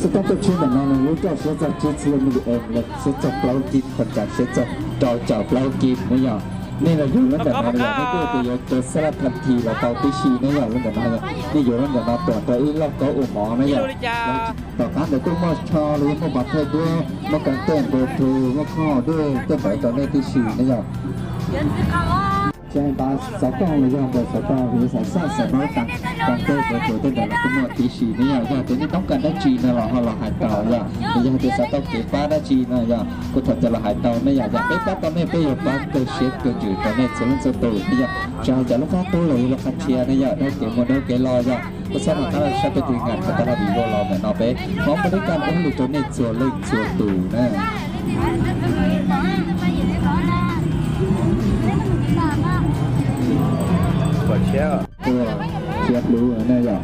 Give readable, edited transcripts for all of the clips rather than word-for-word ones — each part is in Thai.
是当做出门呢，如果说在支持你的人，是做不牢记，或者是做找不牢记没有。นี่เราอยู่นั่นแต่มาเนี่ยนี่ก็คือตัวสลับทันทีเราเตาติชีนี่อย่างนั่นแต่มาเนี่ยนี่อยู่นั่นแต่มาตัวอื่นเราก็อุหมอไม่อย่างต่อการเดี๋ยวก็มาชอหรือมาบัดเทด้วยมาการเต้นตัวทูมาข้อด้วยเต้นไปตอนนี้ติชีนี่อย่างใช่ป่ะสกองเลยอย่างแบบสกองหรือสายซ่าสายน้อยต่างเต้นตัวเต้นแต่ละก็มาติชีนี่อย่างแต่นี่ต้องการได้จีนะเราหายเตาอย่างอย่างที่สต๊อกเก็บฟ้าได้จีนะอย่างก็ถัดจะเราหายเตาไม่อย่างไปฟ้าตอนนี้ไปอยู่ฟ้าเกิดเชฟเกิดอยู่ตอนนี้เสร็จแล้วตัวนี่อย่างจะลูกค้าตัวเลยลูกค้าเชียร์นี่อย่างได้เก็บโมเดลเกลอยอย่างก็สามารถถ้าใช้ไปถึงงานพัฒนาดีโรเราเนี่ยเนาะไปพร้อมบริการอุ้มลูกตัวนี้ส่วนเล็กส่วนตู่นะตัวเชียร์รู้นะอย่าง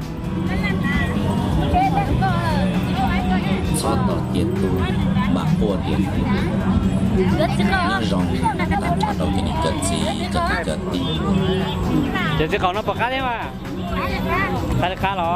ซอสต่อเตียนตูบากปัวเตียนนี่รองตามชาดอกกินเกิดสีเกิดตีเดี๋ยวจะเขาน้ำปลาคาได้ป่ะคาหรอ